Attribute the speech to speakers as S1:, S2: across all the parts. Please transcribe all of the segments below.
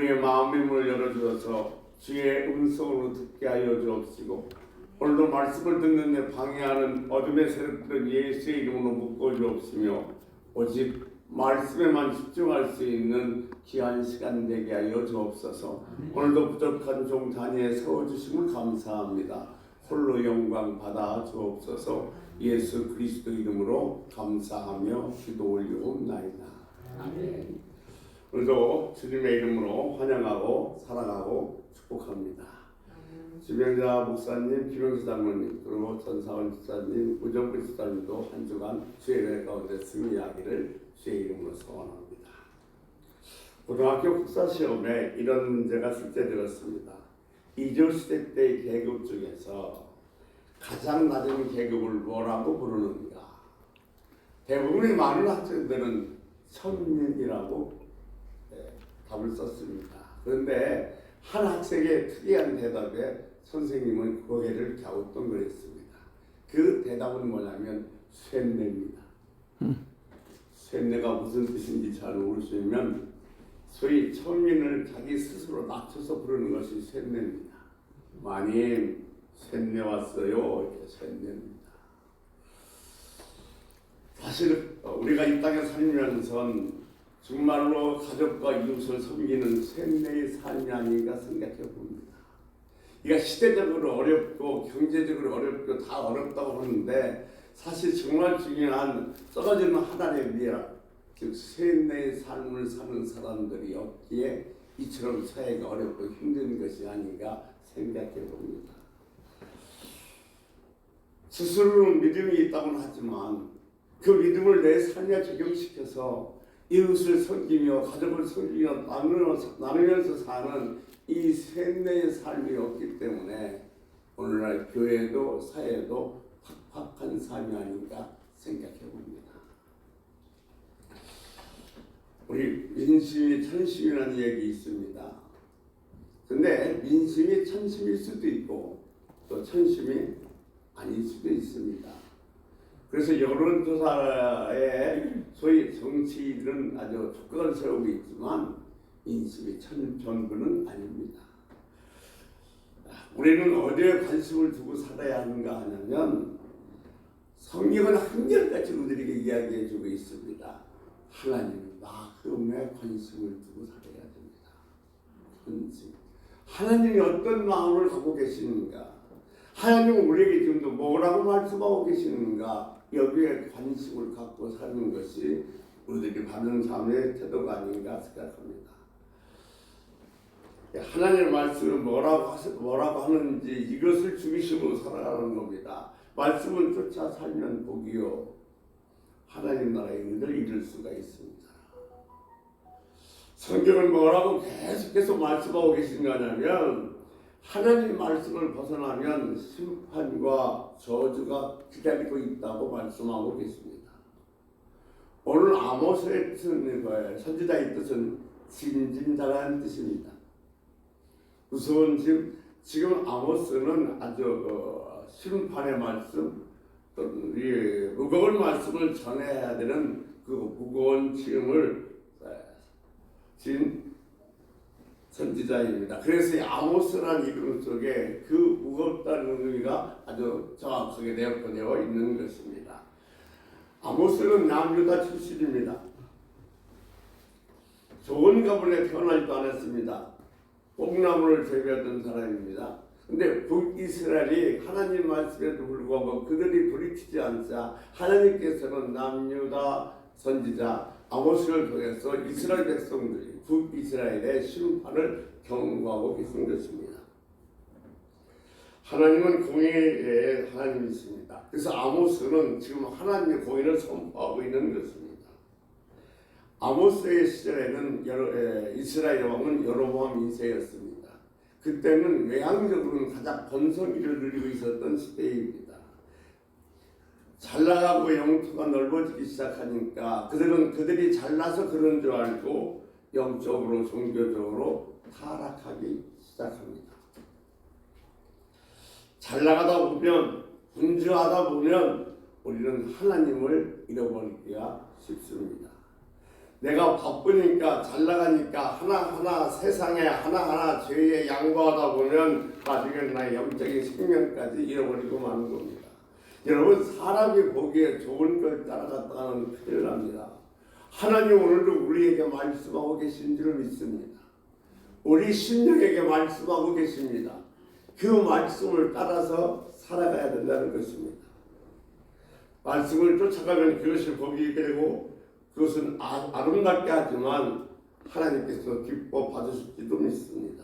S1: 우리의 마음의 문을 열어주어서 주의 음성으로 듣게 하여 주옵시고 오늘도 말씀을 듣는 데 방해하는 어둠의 세력들은 예수의 이름으로 묶어 주옵시며 오직 말씀에만 집중할 수 있는 귀한 시간 되게 하여 주옵소서. 오늘도 부족한 종 단위에 세워주심을 감사합니다. 홀로 영광 받아 주옵소서. 예수 그리스도 이름으로 감사하며 기도 올리옵나이다. 아멘. 오늘도 주님의 이름으로 환영하고 사랑하고 축복합니다. 지명자 목사님, 김영수 장로님, 그리고 전사원 집사님, 우정부 집사님도 한 주간 주의 은혜 가운데 승리하기를 주의 이름으로 소원합니다. 고등학교 국사시험에 이런 문제가 출제되었습니다. 이조시대 때의 계급 중에서 가장 낮은 계급을 뭐라고 부르는가? 대부분의 많은 학생들은 천민이라고 답을 썼습니다. 그런데 한 학생의 특이한 대답에 선생님은 고개를 갸우뚱거렸습니다. 그 대답은 뭐냐면 쇠뇌입니다. 쇠뇌가 무슨 뜻인지 잘 모르시면 소위 천민을 자기 스스로 낮춰서 부르는 것이 쇠뇌입니다. 마님 쇠뇌 왔어요. 이렇게 쇠뇌입니다. 사실 우리가 이 땅에 살면서 정말로 가족과 이웃을 섬기는 쇠뇌의 삶이 아닌가 생각해 봅니다. 이가 시대적으로 어렵고 경제적으로 어렵고 다 어렵다고 하는데 사실 정말 중요한 떨어지는 하나님의 미학, 즉 쇠뇌의 삶을 사는 사람들이 없기에 이처럼 사회가 어렵고 힘든 것이 아닌가 생각해 봅니다. 스스로는 믿음이 있다고는 하지만 그 믿음을 내 삶에 적용시켜서 이웃을 섬기며 가족을 섬기며 나누면서 사는 이 쇠뇌의 삶이 없기 때문에 오늘날 교회도 사회도 팍팍한 삶이 아닌가 생각해 봅니다. 우리 민심이 천심이라는 얘기 있습니다. 근데 민심이 천심일 수도 있고 또 천심이 아닐 수도 있습니다. 그래서 여론조사에 소위 정치인들은 아주 촉각을 세우고 있지만 민심이 전부는 아닙니다. 우리는 어디에 관심을 두고 살아야 하는가 하냐면 성경은 한결같이 우리에게 이야기해주고 있습니다. 하나님 마음에 관심을 두고 살아야 됩니다. 관심. 하나님이 어떤 마음을 갖고 계시는가? 하나님은 우리에게 지금도 뭐라고 말씀하고 계시는가? 여기에 관심을 갖고 사는 것이 우리들이 받는 자의 태도가 아닌가 생각합니다. 하나님의 말씀을 뭐라고 하는지 이것을 중심으로 살아가는 겁니다. 말씀을 쫓아 살면 복이요 하나님 나라의 의를 이룰 수가 있습니다. 성경은 뭐라고 계속해서 말씀하고 계신가 하냐면 하나님 말씀을 벗어나면 심판과 저주가 기다리고 있다고 말씀하고 계십니다. 오늘 아모스의 뜻은 뭐예요? 선지자의 뜻은 진진자라는 뜻입니다. 우선 지금 아모스는 아주 심판의 말씀, 무거운 말씀을 전해야 되는 그 무거운 짐을 진 선지자입니다. 그래서 이 아모스라는 이름 속에 그 무겁다는 의미가 아주 정확하게 내포되어 있는 것입니다. 아모스는 남유다 출신입니다. 좋은 가문에 태어나지도 않았습니다. 뽕나무를 재배하던 사람입니다. 근데 북이스라엘이 하나님 말씀에도 불구하고 그들이 돌이키지 않자 하나님께서는 남유다 선지자 아모스를 통해서 이스라엘 백성들이 북이스라엘의 심판을 경고하고 계신 것입니다. 하나님은 공의의 하나님이십니다. 그래서 아모스는 지금 하나님의 공의를 선포하고 있는 것입니다. 아모스의 시절에는 이스라엘 왕은 여로보암 2세였습니다. 그때는 외향적으로는 가장 번성기를 누리고 있었던 시대입니다. 잘 나가고 영토가 넓어지기 시작하니까 그들이 잘나서 그런 줄 알고 영적으로 종교적으로 타락하기 시작합니다. 잘 나가다 보면 분주하다 보면 우리는 하나님을 잃어버리기가 쉽습니다. 내가 바쁘니까 잘 나가니까 하나하나 세상에 하나하나 죄에 양보하다 보면 나중에 나의 영적인 생명까지 잃어버리고 마는 겁니다. 여러분, 사람이 보기에 좋은 걸 따라갔다가는 큰일 납니다. 하나님 오늘도 우리에게 말씀하고 계신 줄 믿습니다. 우리 심령에게 말씀하고 계십니다. 그 말씀을 따라서 살아가야 된다는 것입니다. 말씀을 쫓아가면 그것이 복이 되고 그것은 아름답게 하지만 하나님께서 기뻐 받으실지도 믿습니다.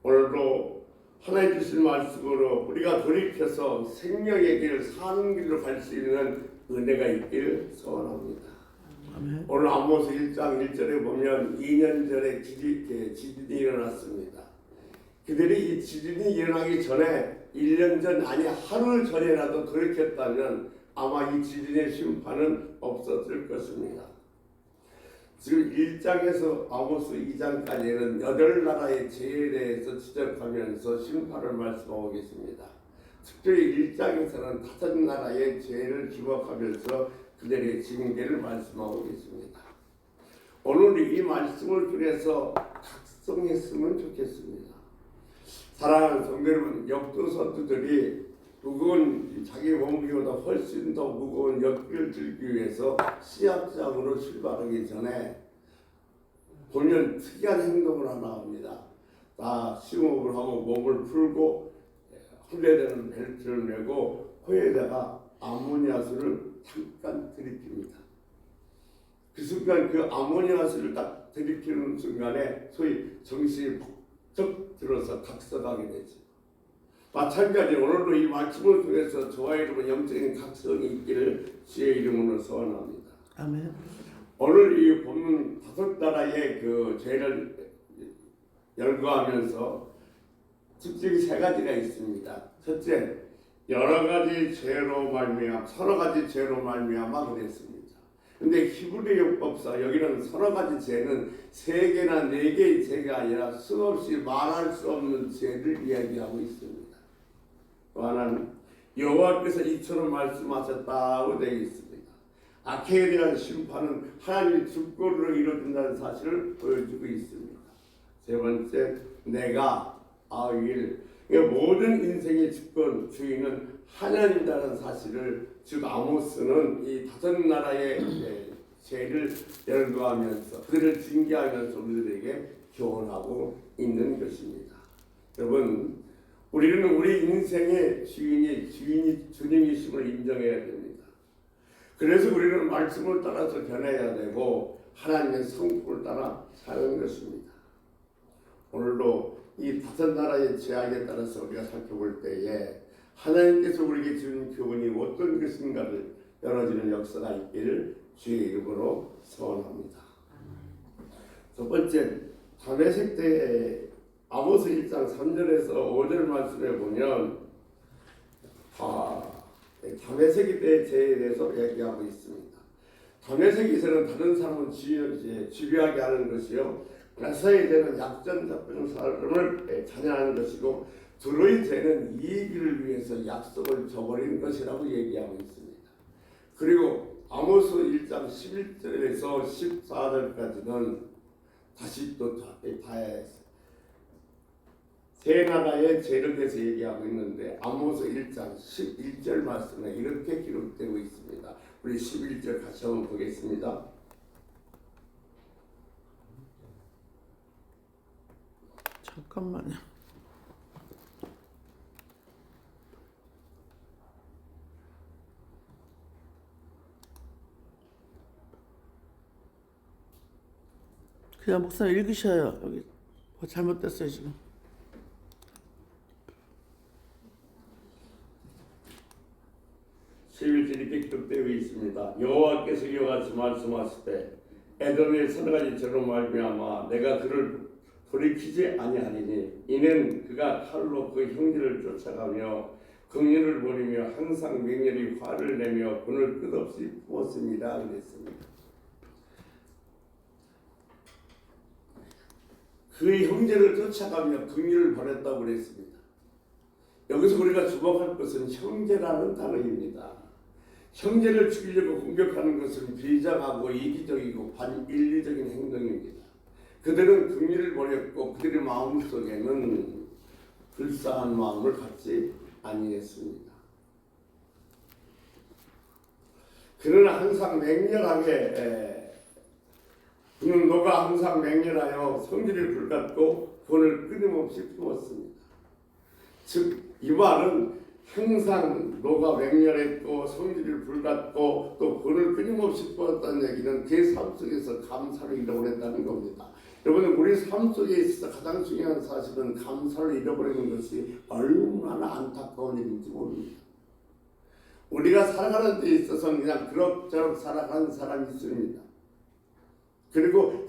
S1: 오늘도 하나님 주신 말씀으로 우리가 돌이켜서 생명의 길, 사는 길로 갈 수 있는 은혜가 있길 소원합니다. 아멘. 오늘 아모스 1장 1절에 보면 2년 전에 지진이 일어났습니다. 그들이 이 지진이 일어나기 전에 1년 전 아니 하루 전이라도 돌이켰다면 아마 이 지진의 심판은 없었을 것입니다. 지금 1장에서 아모스 2장까지는 8나라의 죄에 대해서 지적하면서 심판을 말씀하고 계십니다. 특별히 1장에서는 5나라의 죄를 기록하면서 그들의 징계를 말씀하고 계십니다. 오늘 이 말씀을 통해서 각성했으면 좋겠습니다. 사랑하는 성도 여러분, 역도 선수들이 무거운 자기 몸무게보다 훨씬 더 무거운 역기를 들기 위해서 시합장으로 출발하기 전에 보면 특이한 행동을 하나 합니다. 다 심호흡을 하고 몸을 풀고 훈련되는 벨트를 메고 코에다가 아모니아수를 잠깐 들이킵니다. 그 순간 그 아모니아수를 딱 들이키는 순간에 소위 정신이 벅적 들어서 각성하게 되죠. 마찬가지로 오늘도 이 말씀을 통해서 저와 여러분 영적인 각성이 있기를 주의 이름으로 소원합니다. 아멘. 오늘 이 본문 5나라의 그 죄를 열거하면서 특징이 3가지가 있습니다. 첫째, 여러 가지 죄로 말미암아 서너 가지 죄로 말미암아 그랬습니다. 근데 히브리 율법사 여기는 서너 가지 죄는 3개나 4개의 죄가 아니라 수없이 말할 수 없는 죄를 이야기하고 있습니다. 또 하나는 여호와께서 이처럼 말씀하셨다고 되어 있습니다. 악행에 대한 심판은 하나님의 주권으로 이루어진다는 사실을 보여주고 있습니다. 세 번째, 내가 모든 인생의 주권 주인은 하나님이라는 사실을 즉 아모스는 이 5나라의 죄를 열거하면서 그들을 징계하면서 우리들에게 교훈하고 있는 것입니다. 여러분, 우리는 우리 인생의 주인이 주님이심을 인정해야 됩니다. 그래서 우리는 말씀을 따라서 변해야 되고 하나님의 성품을 따라 사는 것입니다. 오늘도 이 5나라의 죄악에 따라서 우리가 살펴볼 때에 하나님께서 우리에게 주는 교훈이 어떤 것인가를 열어주는 역사가 있기를 주의 이름으로 소원합니다. 첫 번째, 다메섹 때에 아모스 1장 3절에서 5절 말씀에 보면 다메섹 때의 죄에 대해서 얘기하고 있습니다. 다메섹에서는 다른 사람을 지배하게 하는 것이요, 가사의 죄는 약점 잡힌 사람을 찬양하는 것이고 둘의 죄는 이익을 위해서 약속을 저버리는 것이라고 얘기하고 있습니다. 그리고 아모스 1장 11절에서 14절까지는 다시 또 세 나라의 죄를 대해서 얘기하고 있는데 아모스 1장 11절 말씀에 이렇게 기록되고 있습니다. 우리 11절 같이 한번 보겠습니다.
S2: 잠깐만요. 그냥 목사님 읽으셔요. 여기 뭐 잘못됐어요 지금.
S1: 11절 이렇게 기록되어 있습니다. 여호와께서 이와 같이 말씀하실 때 에돔의 서너 가지 죄로 말미암아 내가 그를 돌이키지 아니하리니 이는 그가 칼로 그 형제를 쫓아가며 긍휼을 버리며 항상 맹렬히 화를 내며 분을 끝없이 부었습니다. 그랬습니다. 그 형제를 쫓아가며 긍휼을 버렸다고 그랬습니다. 여기서 우리가 주목할 것은 형제라는 단어입니다. 형제를 죽이려고 공격하는 것은 비장하고 이기적이고 반인류적인 행동입니다. 그들은 긍휼을 버렸고 그들의 마음속에는 불쌍한 마음을 갖지 아니했습니다. 그는 노가 항상 맹렬하여 성질을 불같고 본을 끊임없이 품었습니다. 즉 이 말은 항상 노가 맹렬했고 성질을 불같고 또 본을 끊임없이 품었다는 얘기는 그의 삶 속에서 감사를 잃어버렸다는 겁니다. 여러분, 우리 삶 속에 있어서 가장 중요한 사실은 감사를 잃어버리는 것이 얼마나 안타까운 일인지 모릅니다. 우리가 살아가는 데 있어서는 그냥 그럭저럭 살아가는 사람이 있습니다. 그리고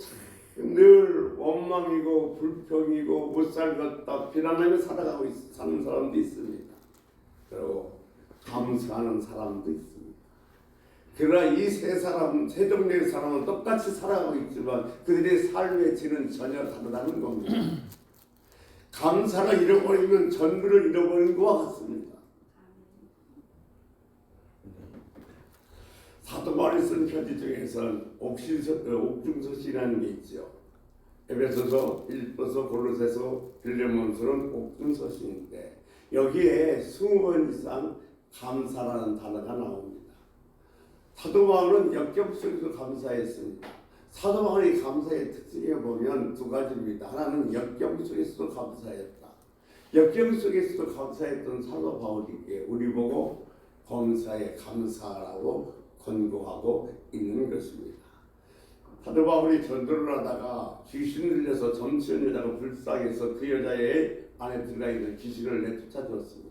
S1: 늘 원망이고 불평이고 못 살겠다 비난하며 사는 사람도 있습니다. 그리고 감사하는 사람도 있습니다. 그러나 이 세 종류의 사람은 똑같이 살아가고 있지만 그들의 삶의 질은 전혀 다르다는 겁니다. 감사를 잃어버리면 전부를 잃어버린 것과 같습니다. 사도 바울이 쓴 편지 중에서는 옥중서시라는 게 있죠. 에베소서, 빌립보서, 골로새서, 빌레몬서는 옥중서시인데 여기에 20번 이상 감사라는 단어가 나옵니다. 사도 바울은 역경 속에서 감사했습니다. 사도 바울의 감사의 특징에 보면 두 가지입니다. 하나는 역경 속에서도 감사했다. 역경 속에서도 감사했던 사도 바울에게 우리 보고 범사에 감사하라고 권고하고 있는 것입니다. 사도 바울이 전도를 하다가 귀신 들려서 점치는 여자가 불쌍해서 그 여자의 안에 들어가 있는 귀신을 내쫓아 줬습니다.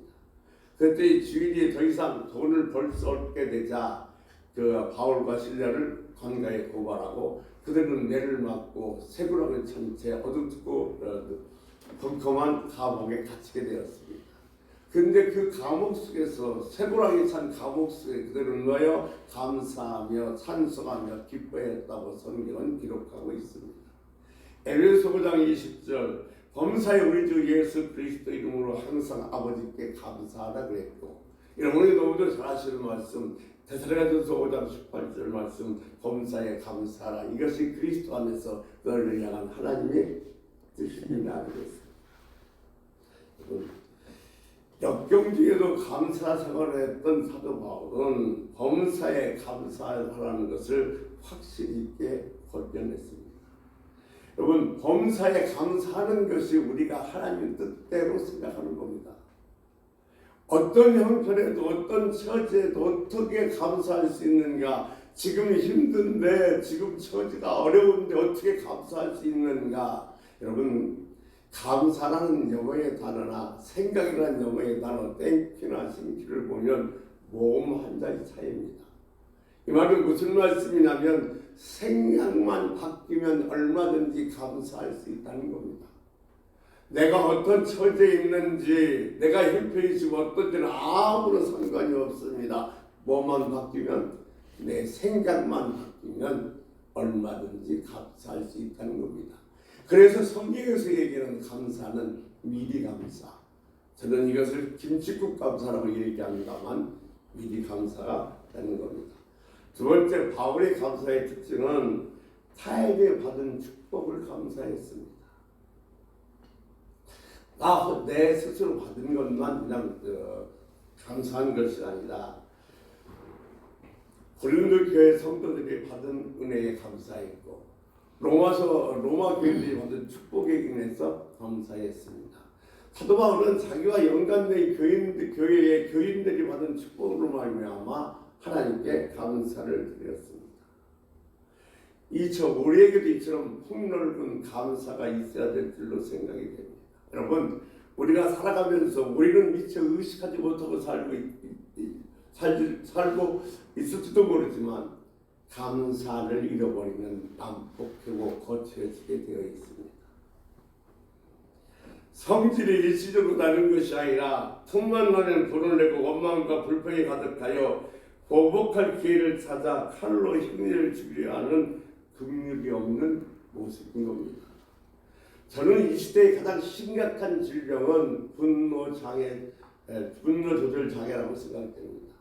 S1: 그때 주인이 더 이상 돈을 벌 수 없게 되자 그 바울과 실라를 관가에 고발하고 그들은 매를 맞고 쇠구렁에 찬 채 어둡고 컴컴한 감옥에 갇히게 되었습니다. 근데 그 감옥 속에서 쇠고랑이 찬 감옥 속에 그들은 놓여 감사하며 찬송하며 기뻐했다고 성경은 기록하고 있습니다. 에베소 5장 20절 범사의 우리 주 예수 그리스도 이름으로 항상 아버지께 감사하라 그랬고, 여러분이 너무도 잘 아시는 말씀 데살로니가전서 5장 18절 말씀 범사에 감사하라, 이것이 그리스도 안에서 너를 향한 하나님의 뜻입니다 그랬습니다. 역경 중에도 감사 생활을 했던 사도 바울은 범사에 감사하라는 것을 확실히 있게 권면했습니다. 여러분, 범사에 감사하는 것이 우리가 하나님 뜻대로 생각하는 겁니다. 어떤 형편에도 어떤 처지에도 어떻게 감사할 수 있는가, 지금 힘든데 지금 처지가 어려운데 어떻게 감사할 수 있는가. 여러분, 감사라는 영어의 단어나 생각이라는 영어의 단어 땡큐나 싱큐를 보면 모음 한 자리 차이입니다. 이 말은 무슨 말씀이냐면 생각만 바뀌면 얼마든지 감사할 수 있다는 겁니다. 내가 어떤 처지에 있는지, 내가 형편이 지금 어떤지는 아무런 상관이 없습니다. 뭐만 바뀌면, 내 생각만 바뀌면 얼마든지 감사할 수 있다는 겁니다. 그래서 성경에서 얘기하는 감사는 미리 감사. 저는 이것을 김칫국 감사라고 얘기합니다만 미리 감사가 되는 겁니다. 두 번째, 바울의 감사의 특징은 타에게 받은 축복을 감사했습니다. 내 스스로 받은 것만 그냥 감사한 것이 아니라 고린도 교회 성도들이 받은 은혜에 감사했고 로마 교인들이 받은 축복에 인해서 감사했습니다. 사도 바울은 자기와 연관된 교회의 교인들이 받은 축복으로 말미암아 하나님께 감사를 드렸습니다. 우리에게도 이처럼 폭넓은 감사가 있어야 될 줄로 생각이 됩니다. 여러분, 우리가 살아가면서 우리는 미처 의식하지 못하고 살고 있을지도 모르지만 감사를 잃어버리면 난폭하고 거칠어지게 되어 있습니다. 성질이 일시적으로 나는 것이 아니라 틈만 나면 불을 내고 원망과 불평이 가득하여 보복할 기회를 찾아 칼로 힘을 주려 하는 긍휼이 없는 모습인 겁니다. 저는 이 시대의 가장 심각한 질병은 분노 조절 장애라고 생각됩니다.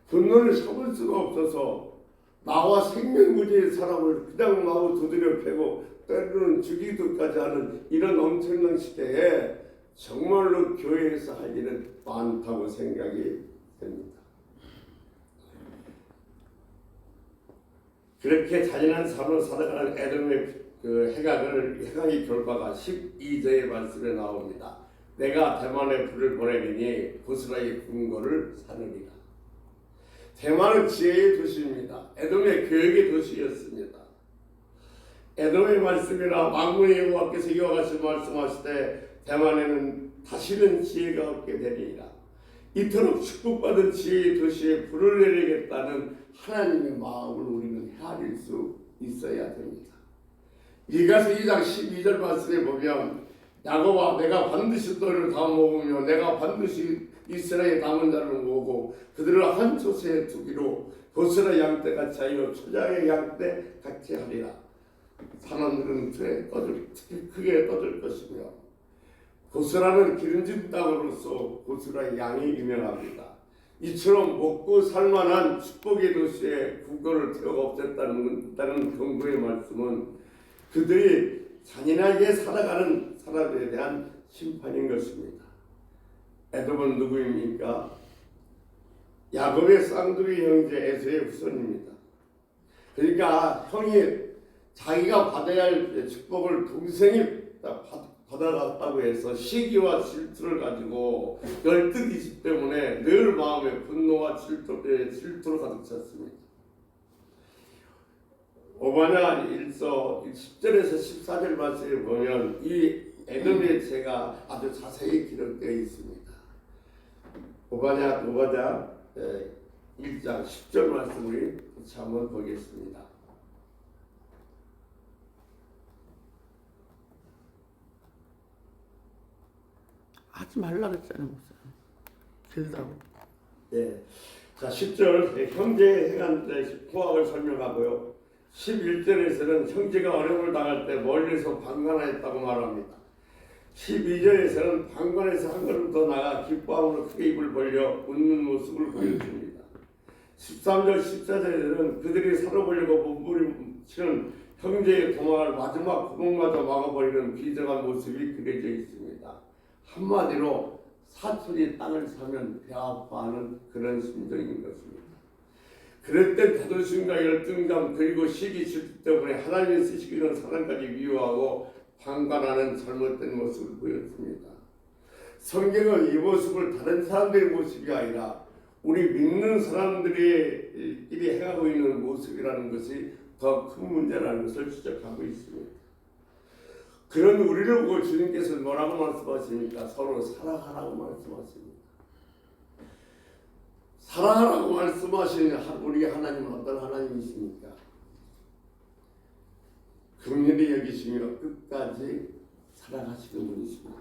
S1: 분노를 참을 수가 없어서 나와 생명무지의 사람을 그냥 마구 두드려 패고 때로는 죽이기까지 하는 이런 엄청난 시대에 정말로 교회에서 할 일은 많다고 생각이 됩니다. 그렇게 잔인한 삶을 살아가는 에돔의 그 해강의 결과가 12절의 말씀에 나옵니다. 내가 대만에 불을 보내리니 고스라의 궁궐을 사느니라. 대만은 지혜의 도시입니다. 에돔의 교육의 도시였습니다. 에돔의 말씀이라 만군의 여호와께서 이와 같이 말씀하실 때 대만에는 다시는 지혜가 없게 되리라. 이토록 축복받은 지혜의 도시에 불을 내리겠다는 하나님의 마음을 우리는 헤아릴 수 있어야 됩니다. 이가서 2장 12절 말씀에 보면 야곱아 내가 반드시 너를 다 모으며 내가 반드시 이스라엘 남은 자를 모으고 그들을 한 초소에 두기로 보스라 양떼 같이 하여 초장의 양떼 같이 하리라. 사람들은 크게 떠들 것이며 보스라는 기름진 땅으로서 보스라의 양이 유명합니다. 이처럼 먹고 살만한 축복의 도시에 국고를 태워 없앴다는 경고의 말씀은 그들이 잔인하게 살아가는 사람들에 대한 심판인 것입니다. 에돔은 누구입니까? 야곱의 쌍둥이 형제 에서의 후손입니다. 그러니까 형이 자기가 받아야 할 축복을 동생이 받아갔다고 해서 시기와 질투를 가지고 열등이기 때문에 늘 마음에 분노와 질투로 가득 찼습니다. 오바냐 1서 10절에서 14절 말씀을 보면 이 에돔의 죄가 아주 자세히 기록되어 있습니다. 오바냐 1장 10절 말씀을 같이 한번 보겠습니다.
S2: 하지 말라 그랬잖아요, 목사님. 길다고.
S1: 네. 자, 10절 형제의 행한 포악을 설명하고요. 11절에서는 형제가 어려움을 당할 때 멀리서 방관하였다고 말합니다. 12절에서는 방관에서 한 걸음 더 나가 기뻐함으로 크게 입을 벌려 웃는 모습을 보여줍니다. 13절 14절에서는 그들이 살아보려고 몸부림치는 형제의 도망을 마지막 구멍마저 막아버리는 비정한 모습이 그려져 있습니다. 한마디로 사촌이 땅을 사면 배 아파하는 그런 심정인 것입니다. 그럴 때 자존심과 열등감 그리고 시기 질투 때문에 하나님이 쓰시기는 사람까지 미워하고 방관하는 잘못된 모습을 보였습니다. 성경은 이 모습을 다른 사람들의 모습이 아니라 우리 믿는 사람들이 행하고 있는 모습이라는 것이 더 큰 문제라는 것을 지적하고 있습니다. 그런 우리를 보고 주님께서 뭐라고 말씀하십니까? 서로 사랑하라고 말씀하십니다. 사랑하라고 말씀하시는 우리 하나님은 어떤 하나님이십니까? 긍휼히 여기시며 끝까지 사랑하시는 분이십니다.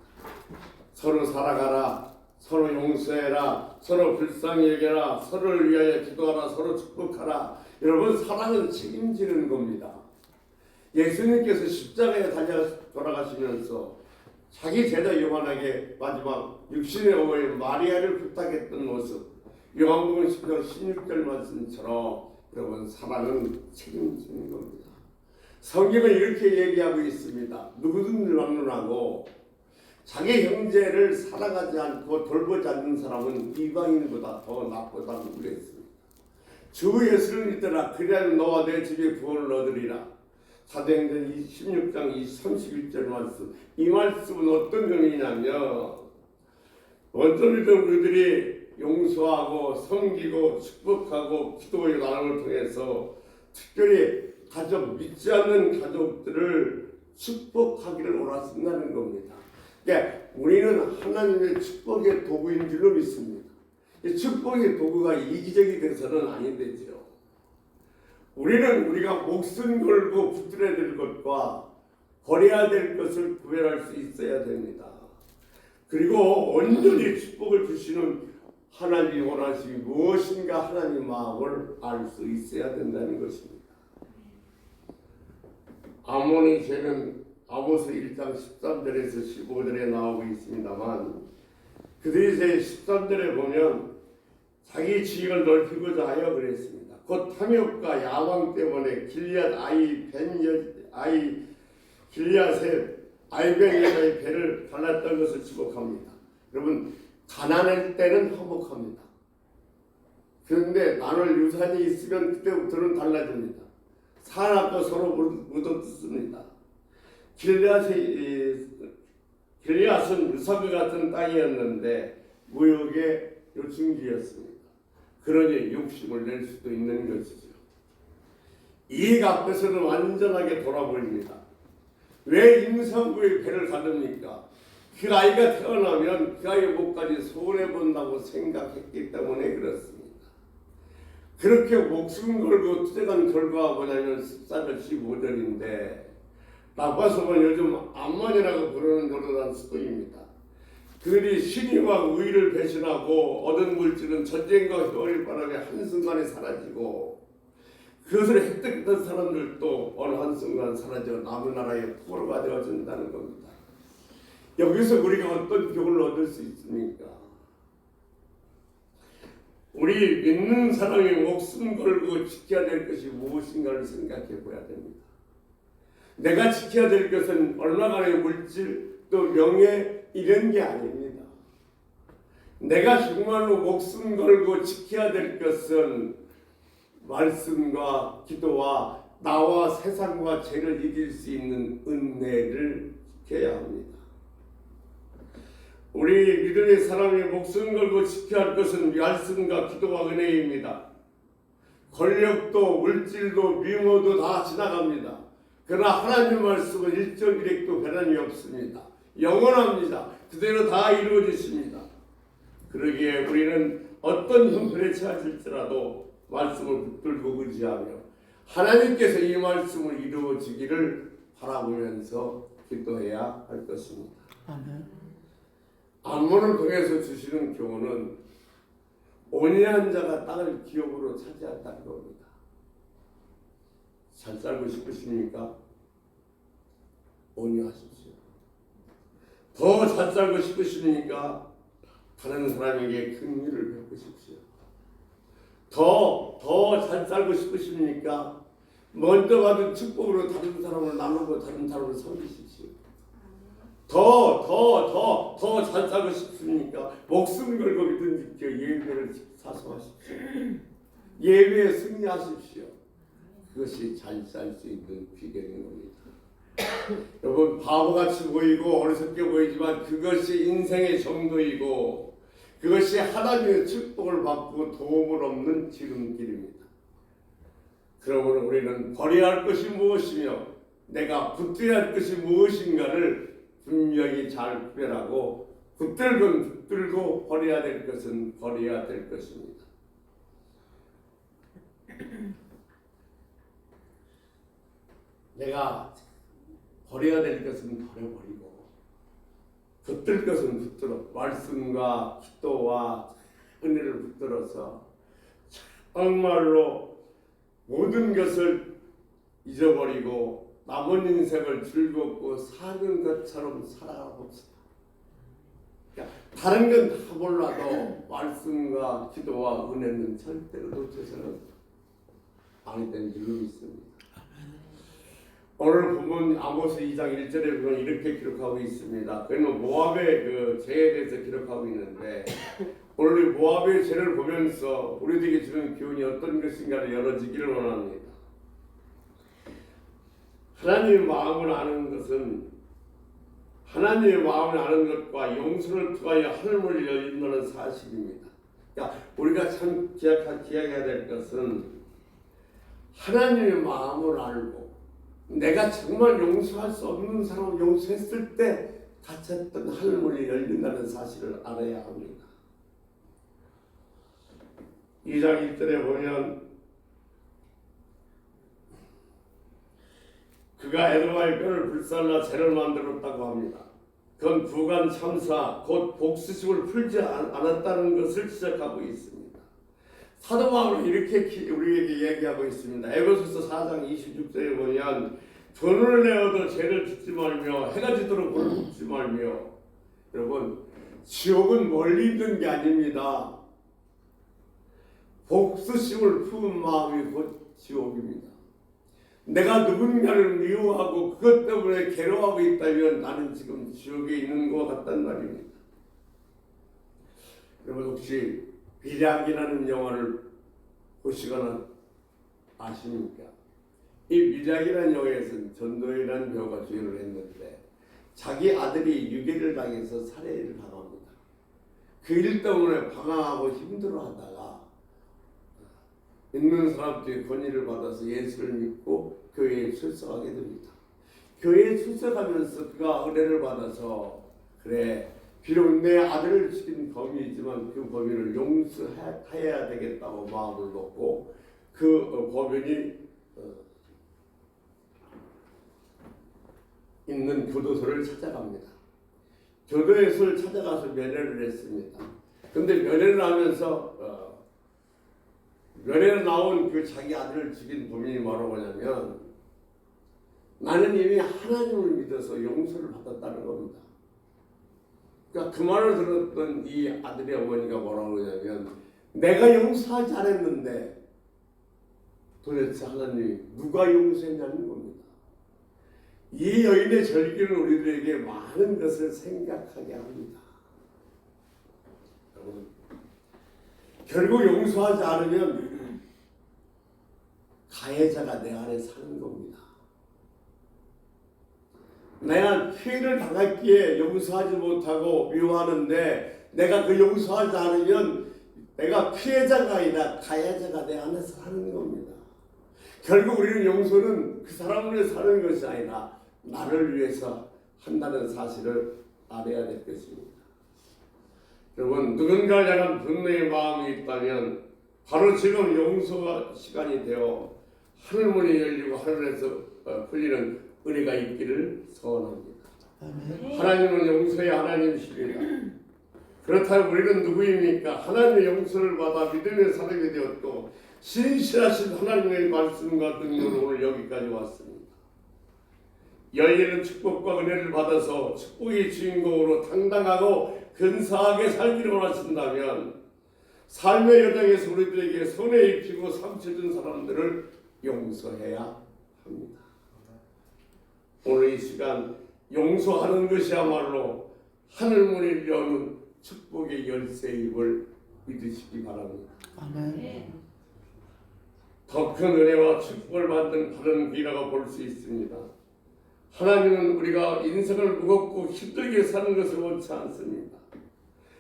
S1: 서로 살아가라, 서로 용서해라, 서로 불쌍히 여겨라, 서로를 위하여 기도하라, 서로 축복하라. 여러분, 사랑은 책임지는 겁니다. 예수님께서 십자가에 달려 돌아가시면서 자기 제자 요한에게 마지막 육신의 어머니 마리아를 부탁했던 모습, 요한복음 10장 16절 말씀처럼 여러분, 사랑은 책임지는 겁니다. 성경은 이렇게 얘기하고 있습니다. 누구든지 막론하고 자기 형제를 사랑하지 않고 돌보지 않는 사람은 이방인보다 더 나쁘다고 그랬습니다. 주 예수를 믿더라. 그리하면 너와 내 집에 구원을 얻으리라. 사도행전 16장 31절 말씀. 이 말씀은 어떤 의미냐면 먼저 믿은 그들이 용서하고 섬기고 축복하고 기도의 나눔을 통해서 특별히 믿지 않는 가족들을 축복하기를 원하신다는 겁니다. 그러니까 우리는 하나님의 축복의 도구인 줄로 믿습니다. 이 축복의 도구가 이기적이 돼서는 아닌 되죠. 우리는 우리가 목숨 걸고 붙들어야 될 것과 버려야 될 것을 구별할 수 있어야 됩니다. 그리고 온전히 축복을 주시는 하나님이 원하시는 무엇인가 하나님의 마음을 알 수 있어야 된다는 것입니다. 아몬의 죄는 아모스 1장 13절에서 15절에 나오고 있습니다만 그들의 죄 13절에 보면 자기 지위를 넓히고자 하여 그랬습니다. 곧 탐욕과 야망 때문에 길리앗의 아이벨 여자의 배를 갈랐던 것을 지목합니다. 여러분, 가난할 때는 화목합니다. 그런데 나눌 유산이 있으면 그때부터는 달라집니다. 사람과 서로 묻어뜯습니다. 길리앗은 유사과 같은 땅이었는데 무역의 요충지였습니다. 그러니 욕심을 낼 수도 있는 것이죠. 이익 앞에서는 완전하게 돌아버립니다. 왜 임산부의 배를 가릅니까? 그 아이가 태어나면 그 아이의 목까지 손해본다고 생각했기 때문에 그렇습니다. 그렇게 목숨 걸고 투쟁한 결과가 뭐냐면 14절 15절인데 나빠서 보면 요즘 암만이라고 부르는 노릇한 수도입니다. 그들이 신의와 의를 배신하고 얻은 물질은 전쟁과 효율 바람에 한순간에 사라지고 그것을 획득했던 사람들도 어느 한순간 사라져 남은 나라의 포로가 되어진다는 겁니다. 여기서 우리가 어떤 교훈을 얻을 수 있습니까? 우리 믿는 사람이 목숨 걸고 지켜야 될 것이 무엇인가를 생각해 보야 됩니다. 내가 지켜야 될 것은 얼마간의 물질 또 명예 이런 게 아닙니다. 내가 정말로 목숨 걸고 지켜야 될 것은 말씀과 기도와 나와 세상과 죄를 이길 수 있는 은혜를 지켜야 합니다. 우리 믿음의 사람이 목숨 걸고 지켜야 할 것은 말씀과 기도와 은혜입니다. 권력도 물질도 미모도 다 지나갑니다. 그러나 하나님 말씀은 일정일획도 변함이 없습니다. 영원합니다. 그대로 다 이루어지십니다. 그러기에 우리는 어떤 형편에 처해질지라도 말씀을 붙들고 의지하며 하나님께서 이 말씀을 이루어지기를 바라보면서 기도해야 할 것입니다.
S2: 아멘.
S1: 암몬을 통해서 주시는 교훈은 온유한 자가 땅을 기업으로 차지한다는 겁니다. 잘 살고 싶으십니까? 온유하십시오. 더 잘 살고 싶으십니까? 다른 사람에게 큰 일을 베푸십시오. 더 잘 살고 싶으십니까? 먼저 받은 축복으로 다른 사람을 나누고 다른 사람을 섬기십시오. 더 잘 살고 싶습니까? 목숨 걸고 믿음 지켜 예배를 사수하십시오. 예배에 승리하십시오. 그것이 잘 살 수 있는 비결인 겁니다. 여러분, 바보같이 보이고 어리석게 보이지만 그것이 인생의 정도이고 그것이 하나님의 축복을 받고 도움을 얻는 지름길입니다. 그러므로 우리는 버려야 할 것이 무엇이며 내가 붙들어야 할 것이 무엇인가를 분명히 잘 구별하고 붙들건 붙들고 버려야 될 것은 버려야 될 것입니다. 내가 버려야 될 것은 버려버리고 붙들 것은 붙들어 말씀과 기도와 은혜를 붙들어서 정말로 모든 것을 잊어버리고 남은 인생을 즐겁고 사는 것처럼 살아봅시다. 그러니까 다른 건 다 몰라도 말씀과 기도와 은혜는 절대로 놓쳐서는 아니 되는 줄로 믿습니다. 오늘 보면 아모스 2장 1절에 보면 이렇게 기록하고 있습니다. 그는 모압의 그 죄에 대해서 기록하고 있는데 오늘 모압의 죄를 보면서 우리들에게 주는 교훈이 어떤 것인가를 열어지기를 원합니다. 하나님의 마음을 아는 것은 하나님의 마음을 아는 것과 용서를 통하여 하늘문을 열린다는 사실입니다. 그러니까 우리가 참 기억해야 될 것은 하나님의 마음을 알고 내가 정말 용서할 수 없는 사람을 용서했을 때 닫혔던 하늘문이 열린다는 사실을 알아야 합니다. 2장 1절에 보면 그가 에도마의 뼈를 불살라 죄를 만들었다고 합니다. 그건 부관 참사 곧 복수심을 풀지 않았다는 것을 지적하고 있습니다. 사도 바울은 이렇게 우리에게 얘기하고 있습니다. 에베소서 4장 26절에 보면 돈을 내어도 죄를 짓지 말며 해가 지도록 불을 굽지 말며 여러분 지옥은 멀리 있는 게 아닙니다. 복수심을 품은 마음이 곧 지옥입니다. 내가 누군가를 미워하고 그것 때문에 괴로워하고 있다면 나는 지금 지옥에 있는 것 같단 말입니다. 여러분 혹시 비략이라는 영화를 보시거나 아십니까? 이 비략이라는 영화에서는 전도연이라는 배우가 주연을 했는데 자기 아들이 유괴를 당해서 살해를 당합니다. 그 일 때문에 방황하고 힘들어하다가 있는 사람들이 권위를 받아서 예수를 믿고 교회에 출석하게 됩니다. 교회에 출석하면서 그가 은혜를 받아서 그래 비록 내 아들을 죽인 범인이지만 그 범인을 용서해야 되겠다고 마음을 먹고 그 범인이 있는 교도소를 찾아갑니다. 교도소를 찾아가서 면회를 했습니다. 근데 면회를 하면서 면회에 나온 그 자기 아들을 죽인 범인이 뭐라고 하냐면 나는 이미 하나님을 믿어서 용서를 받았다는 겁니다. 그러니까 그 말을 들었던 이 아들의 어머니가 뭐라고 하냐면 내가 용서하지 않았는데 도대체 하나님이 누가 용서했냐는 겁니다. 이 여인의 절기는 우리들에게 많은 것을 생각하게 합니다. 여러분, 결국 용서하지 않으면 가해자가 내 안에 사는 겁니다. 내가 피해를 당했기에 용서하지 못하고 미워하는데 내가 그 용서하지 않으면 내가 피해자가 아니라 가해자가 내 안에 사는 겁니다. 결국 우리는 용서는 그 사람을 위해 사는 것이 아니라 나를 위해서 한다는 사실을 알아야 될 것입니다. 여러분 누군가를 향한 분노의 마음이 있다면 바로 지금 용서가 시간이 되어 하늘문이 열리고 하늘에서 풀리는 은혜가 있기를 소원합니다. 하나님은 용서의 하나님이십니다. 그렇다면 우리는 누구입니까? 하나님의 용서를 받아 믿음의 사람이 되었고 신실하신 하나님의 말씀과 능력으로 오늘 여기까지 왔습니다. 열리는 축복과 은혜를 받아서 축복의 주인공으로 당당하고 근사하게 살기를 원하신다면 삶의 여정에서 우리들에게 손에 입히고 상처 준 사람들을 용서해야 합니다. 오늘 이 시간 용서하는 것이야말로 하늘문을 여는 축복의 열쇠임을 믿으시기 바랍니다.
S2: 아멘.
S1: 더 큰 은혜와 축복을 받는 길이라고 볼 수 있습니다. 하나님은 우리가 인생을 무겁고 힘들게 사는 것을 원치 않습니다.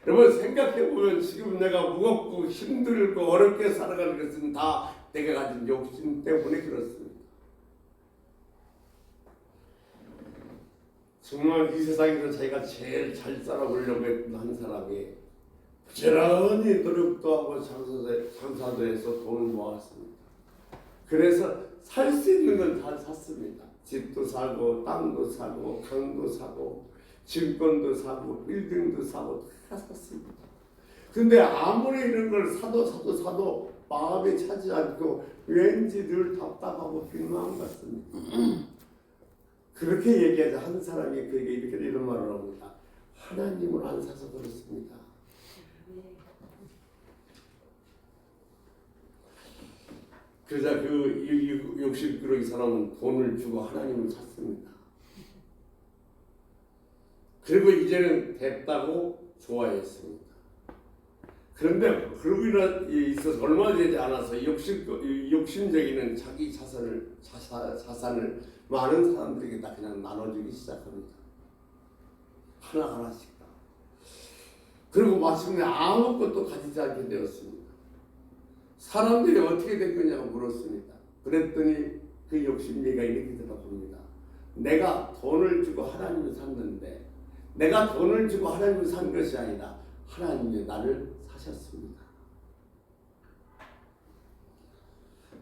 S1: 여러분 생각해보면 지금 내가 무겁고 힘들고 어렵게 살아가는 것은 다 내가 가진 욕심 때문에 그렇습니다. 정말 이 세상에서 자기가 제일 잘 살아보려고 했던 한 사람이 부지런히 노력도 하고 장사도 해서 돈을 모았습니다. 그래서 살 수 있는 건 다 샀습니다. 집도 사고 땅도 사고 강도 사고 증권도 사고 빌딩도 사고 다 샀습니다. 근데 아무리 이런 걸 사도 마음에 차지 않고 왠지 늘 답답하고 빈마음 같습니다. 그렇게 얘기하자 한 사람이 그에게 이런 말을 합니다. 하나님을 안 사서 그렇습니다. 그러자 그 욕심꾸러기 사람은 돈을 주고 하나님을 샀습니다. 그리고 이제는 됐다고 좋아했습니다. 그런데 그러고 있어서 얼마 되지 않아서 욕심적인 자기 자산을 많은 사람들에게 다 그냥 나눠주기 시작합니다. 하나씩 다. 그리고 마침내 아무것도 가지지 않게 되었습니다. 사람들이 어떻게 된 거냐고 물었습니다. 그랬더니 그 욕심쟁이가 이렇게 대답합니다. 내가 돈을 주고 하나님을 샀는데 내가 돈을 주고 하나님을 산 것이 아니라 하나님이 나를 사셨습니다.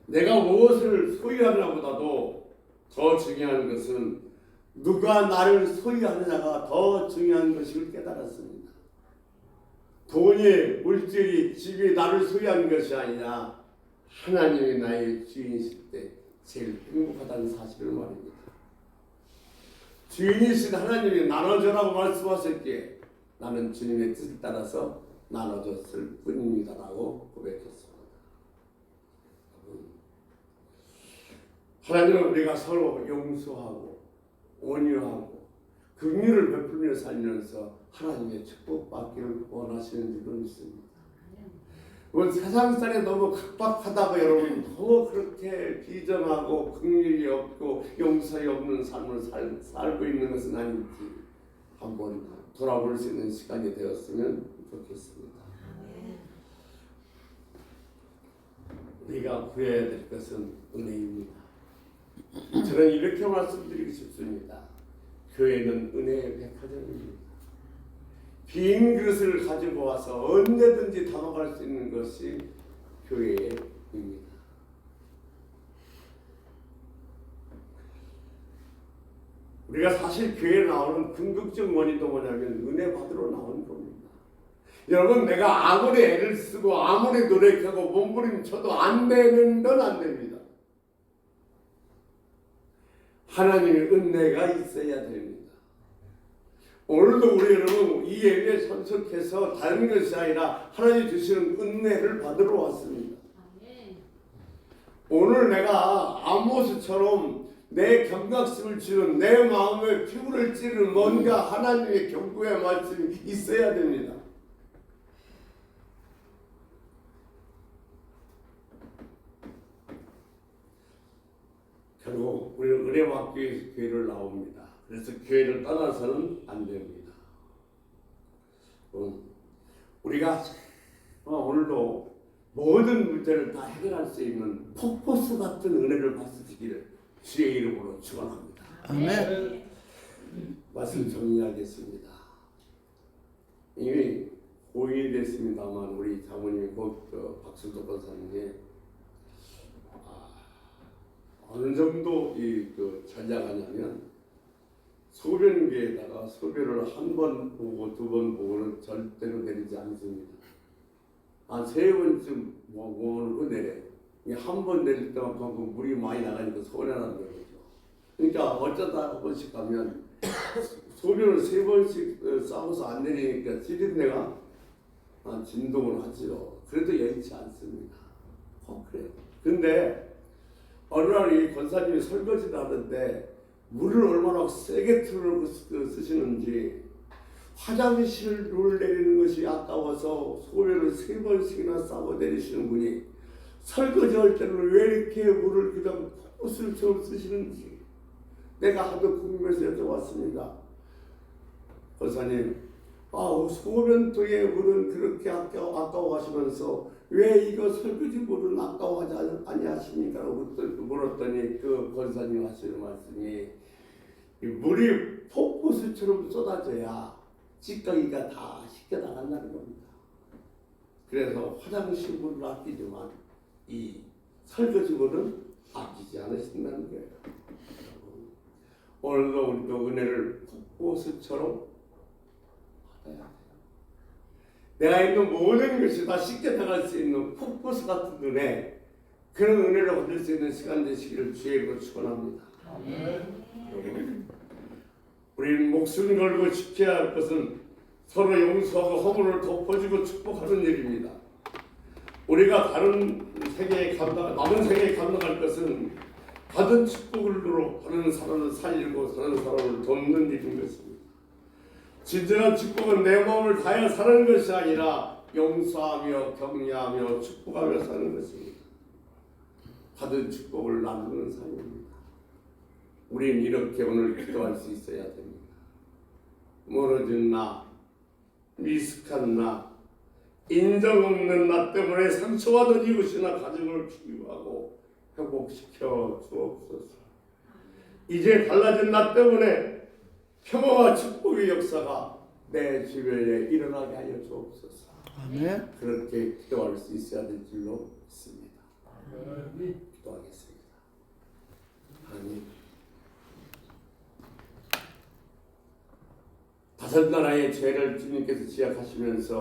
S1: 내가 무엇을 소유하느냐보다도 더 중요한 것은 누가 나를 소유하느냐가 더 중요한 것을 깨달았습니다. 돈이, 물질이, 집이 나를 소유하는 것이 아니라 하나님이 나의 주인이실 때 제일 행복하다는 사실을 말입니다. 주인이신 하나님이 나눠줘라고 말씀하셨기에 나는 주님의 뜻을 따라서 나눠줬을 뿐입니다라고 고백했습니다. 하나님은 우리가 서로 용서하고 온유하고 긍휼을 베풀며 살면서 하나님의 축복받기를 원하시는 줄로 믿습니다. 오늘 세상살이 너무 각박하다고 여러분 너무 그렇게 비정하고 긍휼이 없고 용서이 없는 삶을 살고 있는 것은 아닌지 한번 돌아볼 수 있는 시간이 되었으면 좋겠습니다. 우리가 구해야 될 것은 은혜입니다. 저는 이렇게 말씀드리고 싶습니다. 교회는 은혜의 백화점입니다. 빈 그릇을 가지고 와서 언제든지 담아갈 수 있는 것이 교회입니다. 우리가 사실 교회에 나오는 궁극적 원인도 뭐냐면 은혜 받으러 나오는 겁니다. 여러분, 내가 아무리 애를 쓰고 아무리 노력하고 몸부림쳐도 안 되는 건 안 됩니다. 하나님의 은혜가 있어야 됩니다. 오늘도 우리 여러분 이 예배에 참석해서 다른 것이 아니라 하나님 주시는 은혜를 받으러 왔습니다. 오늘 내가 아모스처럼 내 경각심을 주는 내 마음에 피부를 찌르는 뭔가 하나님의 경고의 말씀이 있어야 됩니다. 결국 우리는 은혜 받기 위해서 교회를 나옵니다. 그래서 교회를 떠나서는 안 됩니다. 우리가 오늘도 모든 문제를 다 해결할 수 있는 폭포수 같은 은혜를 받으시기를 주의 이름으로 축원합니다.
S2: 아멘.
S1: 말씀 정리하겠습니다. 이미 고인이 됐습니다만 우리 장모님이 박수도 권사님이 어느 정도 전략하냐면 소변기에다가 소변을 한 번 보고 두 번 보고는 절대로 내리지 않습니다. 세 번쯤 보고 내려요. 한 번 내릴 때만큼 물이 많이 나가니까 소변하는 거죠. 그러니까 어쩌다 한 번씩 가면 소변을 세 번씩 싸워서 안 내리니까 찌릿내가 진동을 하지요. 그래도 여의치 않습니다. 그래요. 근데 어느 날 이 권사님이 설거지를 하는데 물을 얼마나 세게 틀어 쓰시는지 화장실을 내리는 것이 아까워서 소변을 세 번씩이나 싸고 내리시는 분이 설거지할 때는 왜 이렇게 물을 그냥 포스처럼 쓰시는지 내가 하도 궁금해서 여쭤봤습니다. 권사님, 소변통에 물은 그렇게 아까워하시면서 왜 이거 설거지 물은 아까워하지 아니하십니까? 라고 물었더니 그 권사님 하시는 말씀이 물이 폭포수처럼 쏟아져야 찌꺼기가 다 씻겨나간다는 겁니다. 그래서 화장실 물을 아끼지만 이 설거지 물은 아끼지 않으신다는 거예요. 오늘도 우리도 은혜를 폭포수처럼 받아야 돼요. 내가 있는 모든 것이 다 씻겨나갈 수 있는 폭포수 같은 은혜, 그런 은혜를 받을 수 있는 시간 되시기를 주의 이름으로 축원합니다. 우리는 목숨 걸고 지켜야 할 것은 서로 용서하고 허물을 덮어주고 축복하는 일입니다. 우리가 남은 생애에 감당할 것은 받은 축복으로 다른 사람을 살리고 다른 사람을 돕는 일인 것입니다. 진정한 축복은 내 마음을 다해 사는 것이 아니라 용서하며 격려하며 축복하며 사는 것입니다. 받은 축복을 나누는 삶입니다. 우리는 이렇게 오늘 기도할 수 있어야 됩니다. 멀어진 나, 미숙한 나, 인정 없는 나 때문에 상처받은 이웃이나 가정을 치유하고 회복시켜 주옵소서. 이제 달라진 나 때문에 평화와 축복의 역사가 내 주변에 일어나게 하여 주옵소서.
S2: 아멘.
S1: 그렇게 기도할 수 있어야 될 줄로 믿습니다. 기도하겠습니다. 하나님, 다섯 나라의 죄를 주님께서 지약하시면서